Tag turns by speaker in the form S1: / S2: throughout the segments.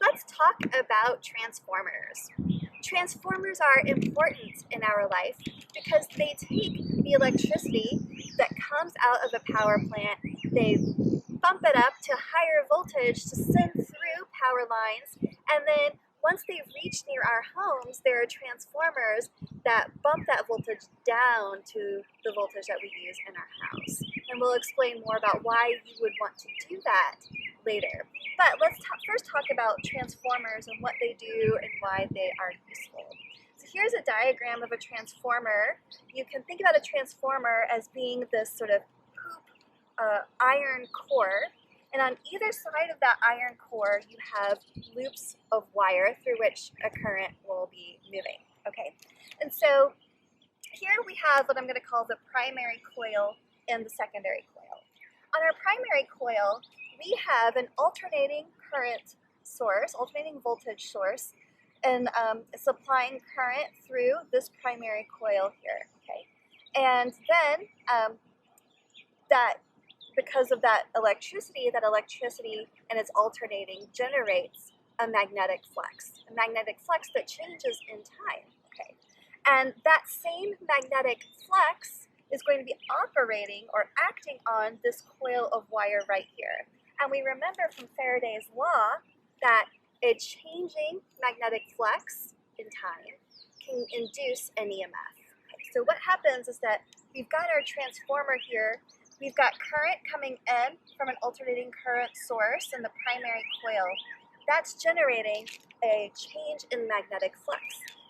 S1: Let's talk about transformers. Transformers are important in our life because they take the electricity that comes out of a power plant, they bump it up to higher voltage to send through power lines, and then once they reach near our homes, there are transformers that bump that voltage down to the voltage that we use in our house. And we'll explain more about why you would want to do that later. But let's first talk about transformers and what they do and why they are useful. So here's a diagram of a transformer. You can think about a transformer as being this sort of hoop iron core. And on either side of that iron core, you have loops of wire through which a current will be moving. Okay, and so here we have what I'm going to call the primary coil and the secondary coil. On our primary coil, we have an alternating current source, alternating voltage source, and supplying current through this primary coil here. Okay, and then because of that electricity and its alternating generates a magnetic flux that changes in time. Okay, and that same magnetic flux is going to be operating or acting on this coil of wire right here. And we remember from Faraday's law that a changing magnetic flux in time can induce an EMF. Okay, so what happens is that we've got our transformer here. We've got current coming in from an alternating current source in the primary coil. That's generating a change in magnetic flux.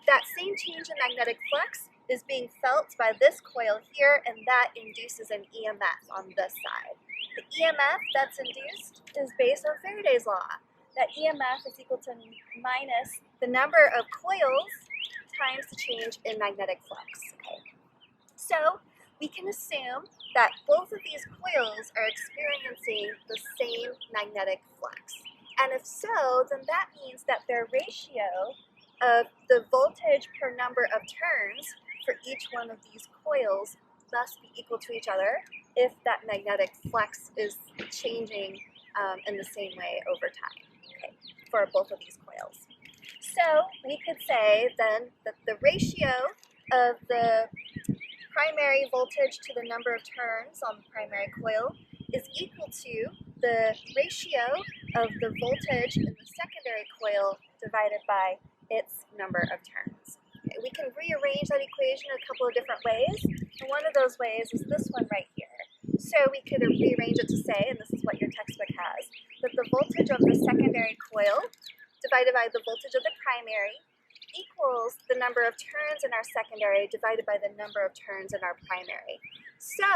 S1: That same change in magnetic flux is being felt by this coil here, and that induces an EMF on this side. The EMF that's induced is based on Faraday's law. That EMF is equal to minus the number of coils times the change in magnetic flux. Okay. So we can assume that both of these coils are experiencing the same magnetic flux. And if so, then that means that their ratio of the voltage per number of turns for each one of these coils must be equal to each other if that magnetic flux is changing in the same way over time, okay, for both of these coils. So we could say then that the ratio of the primary voltage to the number of turns on the primary coil is equal to the ratio of the voltage in the secondary coil divided by its number of turns. Okay, we can rearrange that equation a couple of different ways, and one of those ways is this one right here. So we could rearrange it to say, and this is what your textbook has, that the voltage of the secondary coil divided by the voltage of the primary equals the number of turns in our secondary divided by the number of turns in our primary. So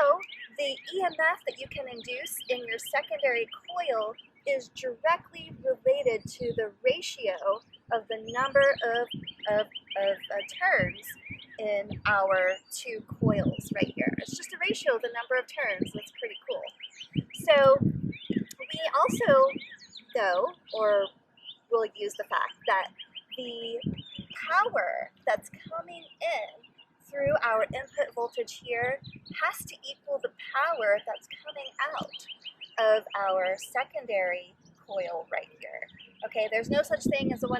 S1: the EMF that you can induce in your secondary coil is directly related to the ratio of the number of turns in our two coils right here. It's just a ratio of the number of turns. That's pretty cool. So we also know, or will use the fact that the power that's coming in through our input voltage here has to equal the power that's coming out of our secondary coil right here. Okay, there's no such thing as a 100%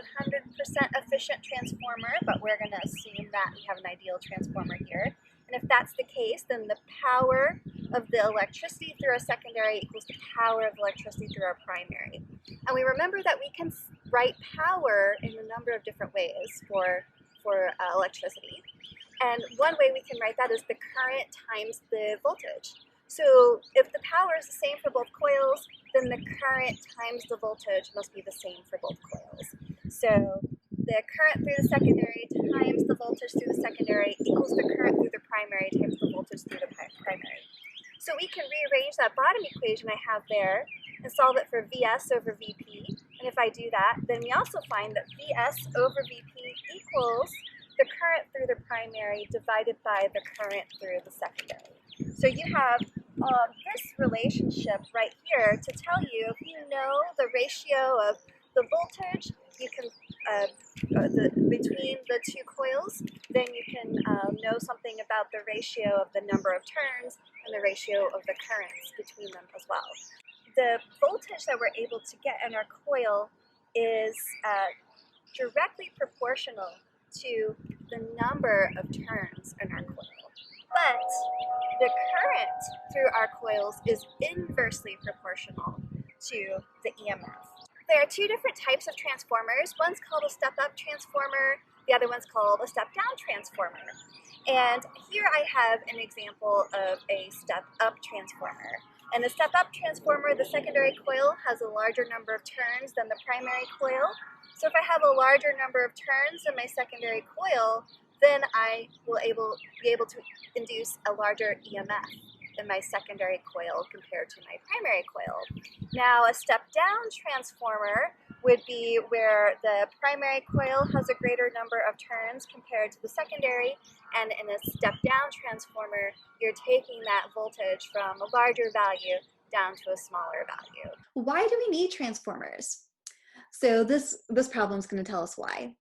S1: efficient transformer, but we're going to assume that we have an ideal transformer here. And if that's the case, then the power of the electricity through our secondary equals the power of electricity through our primary. And we remember that we can write power in a number of different ways for electricity. And one way we can write that is the current times the voltage. So if the power is the same for both coils, then the current times the voltage must be the same for both coils. So the current through the secondary times the voltage through the secondary equals the current through the primary times the voltage through the primary. So we can rearrange that bottom equation I have there and solve it for Vs over Vp. And if I do that, then we also find that Vs over Vp equals the current through the primary divided by the current through the secondary. So you have this relationship right here to tell you, if you know the ratio of the voltage, you can between the two coils, then you can know something about the ratio of the number of turns and the ratio of the currents between them as well. The voltage that we're able to get in our coil is directly proportional to the number of turns in our coil. But the current through our coils is inversely proportional to the EMF. There are two different types of transformers. One's called a step-up transformer, the other one's called a step-down transformer. And here I have an example of a step-up transformer. In a step-up transformer, the secondary coil has a larger number of turns than the primary coil. So if I have a larger number of turns in my secondary coil, then I will be able to induce a larger EMF in my secondary coil compared to my primary coil. Now, a step-down transformer would be where the primary coil has a greater number of turns compared to the secondary, and in a step-down transformer, you're taking that voltage from a larger value down to a smaller value.
S2: Why do we need transformers? So this problem is going to tell us why.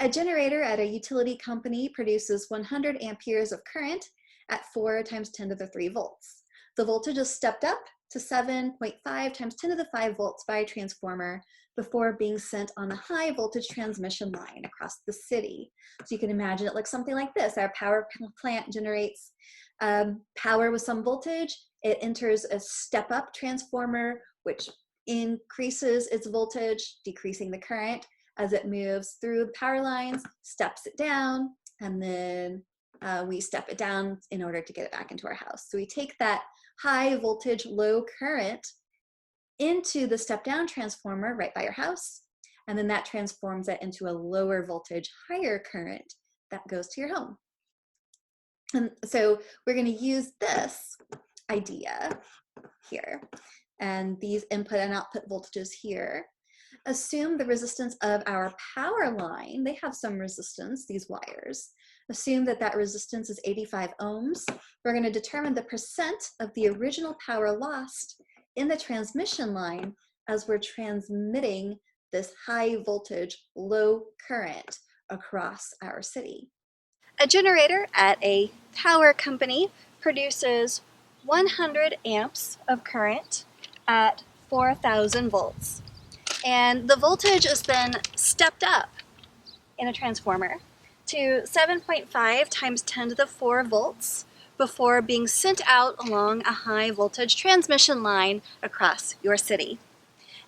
S2: A generator at a utility company produces 100 amperes of current at 4 times 10 to the 3 volts. The voltage is stepped up to 7.5 times 10 to the 5 volts by a transformer before being sent on a high voltage transmission line across the city. So you can imagine it looks something like this. Our power plant generates power with some voltage. It enters a step-up transformer, which increases its voltage, decreasing the current as it moves through the power lines, steps it down, and then we step it down in order to get it back into our house. So we take that high voltage, low current into the step-down transformer right by your house, and then that transforms it into a lower voltage, higher current that goes to your home. And so we're going to use this idea here, and these input and output voltages here. Assume the resistance of our power line. They have some resistance, these wires. Assume that that resistance is 85 ohms. We're going to determine the percent of the original power lost in the transmission line as we're transmitting this high voltage, low current across our city.
S1: A generator at a power company produces 100 amps of current at 4,000 volts. And the voltage is then stepped up in a transformer to 7.5 times 10 to the 4 volts before being sent out along a high voltage transmission line across your city.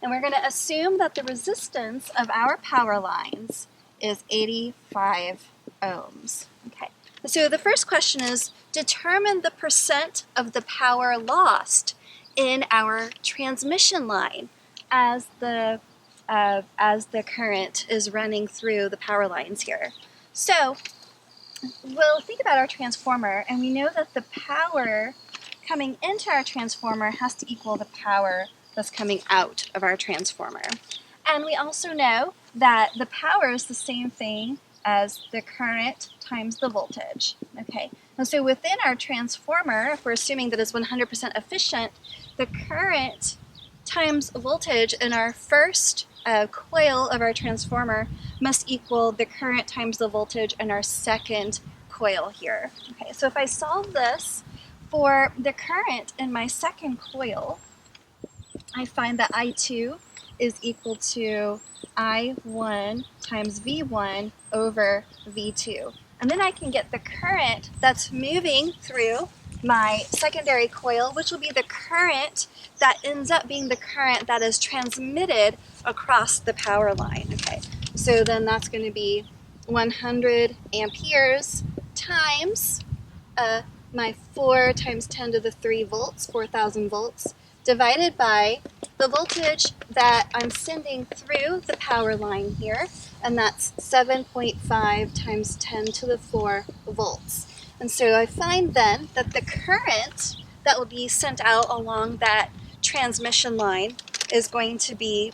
S1: And we're going to assume that the resistance of our power lines is 85 ohms. Okay. So the first question is, determine the percent of the power lost in our transmission line as the current is running through the power lines here. So we'll think about our transformer, and we know that the power coming into our transformer has to equal the power that's coming out of our transformer. And we also know that the power is the same thing as the current times the voltage. Okay, and so within our transformer, if we're assuming that it's 100% efficient, the current times voltage in our first coil of our transformer must equal the current times the voltage in our second coil here. Okay, so if I solve this for the current in my second coil, I find that I2 is equal to I1 times V1 over V2. And then I can get the current that's moving through my secondary coil, which will be the current that ends up being the current that is transmitted across the power line. Okay, so then that's going to be 100 amperes times my 4 times 10 to the 3 volts, 4,000 volts, divided by the voltage that I'm sending through the power line here, and that's 7.5 times 10 to the 4 volts. And so I find then that the current that will be sent out along that transmission line is going to be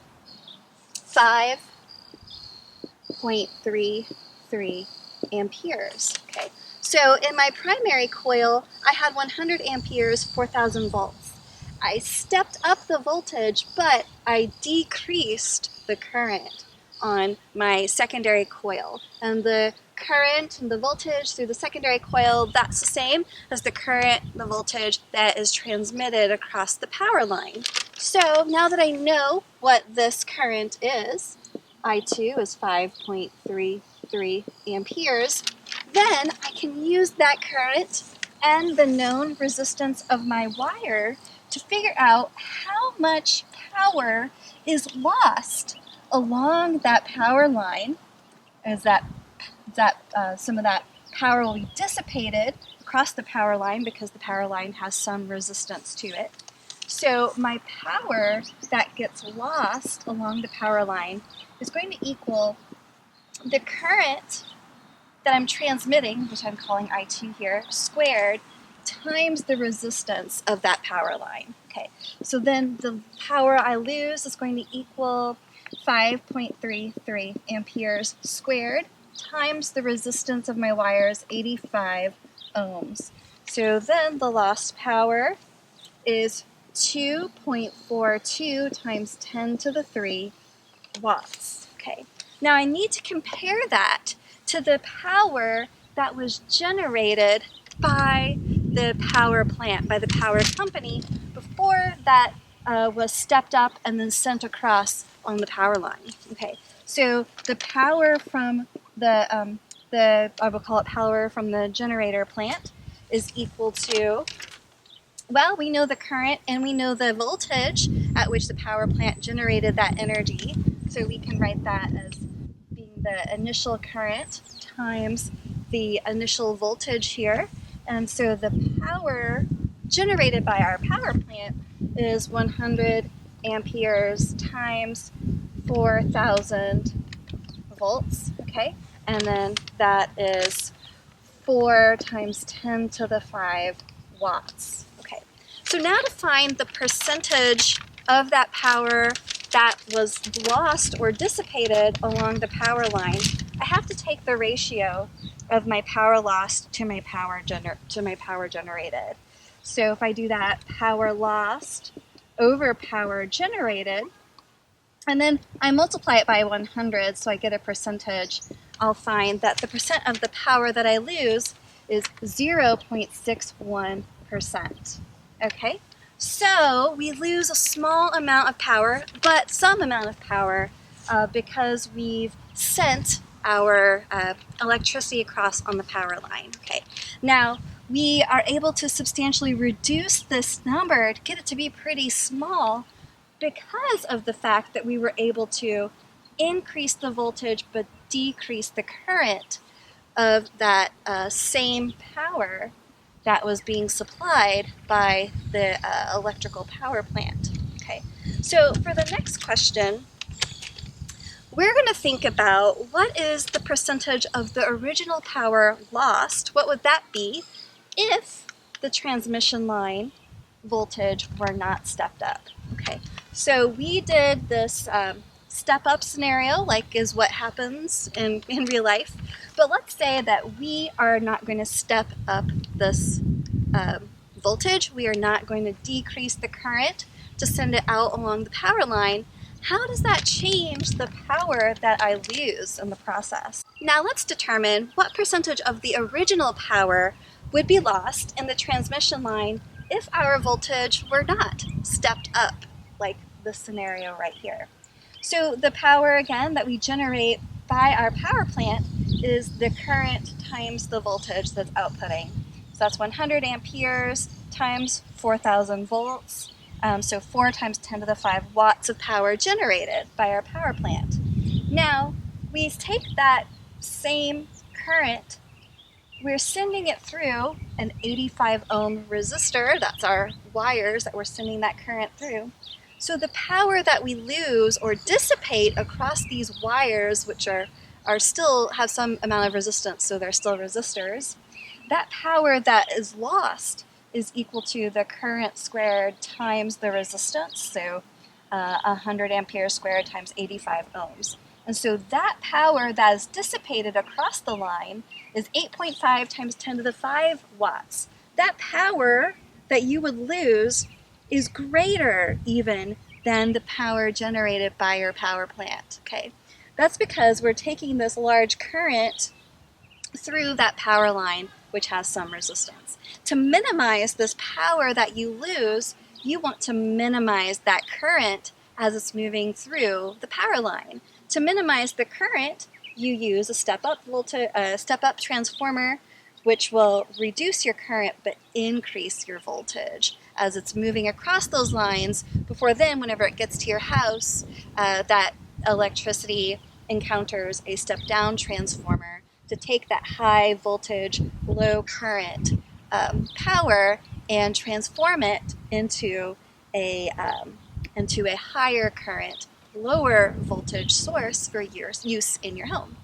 S1: 5.33 amperes. Okay. So in my primary coil, I had 100 amperes, 4,000 volts. I stepped up the voltage, but I decreased the current on my secondary coil. And the current and the voltage through the secondary coil, that's the same as the current, the voltage that is transmitted across the power line. So now that I know what this current is, I2 is 5.33 amperes, then I can use that current and the known resistance of my wire to figure out how much power is lost along that power line, as some of that power will be dissipated across the power line because the power line has some resistance to it. So my power that gets lost along the power line is going to equal the current that I'm transmitting, which I'm calling I2 here, squared, times the resistance of that power line. Okay, so then the power I lose is going to equal 5.33 amperes squared times the resistance of my wires, 85 ohms. So then the lost power is 2.42 times 10 to the 3 watts. Okay, now I need to compare that to the power that was generated by the power plant, by the power company, before that was stepped up and then sent across on the power line. Okay, so the power from I will call it power from the generator plant is equal to, well, we know the current and we know the voltage at which the power plant generated that energy. So we can write that as being the initial current times the initial voltage here. And so the power generated by our power plant is 100 amperes times 4,000 volts, okay? And then that is 4 times 10 to the 5 watts. Okay, so now to find the percentage of that power that was lost or dissipated along the power line, I have to take the ratio of my power lost to my power generated. So if I do that, power lost over power generated, and then I multiply it by 100, so I get a percentage, I'll find that the percent of the power that I lose is 0.61%. Okay, so we lose a small amount of power, but some amount of power because we've sent our electricity across on the power line. Okay, now we are able to substantially reduce this number to get it to be pretty small because of the fact that we were able to increase the voltage but decrease the current of that same power that was being supplied by the electrical power plant. Okay, so for the next question, we're going to think about what is the percentage of the original power lost, what would that be if the transmission line voltage were not stepped up. Okay, so we did this step up scenario, like is what happens in real life, but let's say that we are not going to step up this voltage, we are not going to decrease the current to send it out along the power line. How does that change the power that I lose in the process? Now let's determine what percentage of the original power would be lost in the transmission line if our voltage were not stepped up, like this scenario right here. So the power, again, that we generate by our power plant is the current times the voltage that's outputting. So that's 100 amperes times 4,000 volts. So 4 times 10 to the 5 watts of power generated by our power plant. Now, we take that same current, we're sending it through an 85 ohm resistor. That's our wires that we're sending that current through. So the power that we lose or dissipate across these wires, which are still have some amount of resistance, so they're still resistors, that power that is lost is equal to the current squared times the resistance, so 100 amperes squared times 85 ohms. And so that power that is dissipated across the line is 8.5 times 10 to the 5 watts. That power that you would lose is greater even than the power generated by your power plant. Okay, that's because we're taking this large current through that power line, which has some resistance. To minimize this power that you lose, you want to minimize that current as it's moving through the power line. To minimize the current, you use a step-up transformer, which will reduce your current but increase your voltage as it's moving across those lines. Before then, whenever it gets to your house, that electricity encounters a step-down transformer to take that high voltage, low current power and transform it into a higher current, lower voltage source for your use in your home.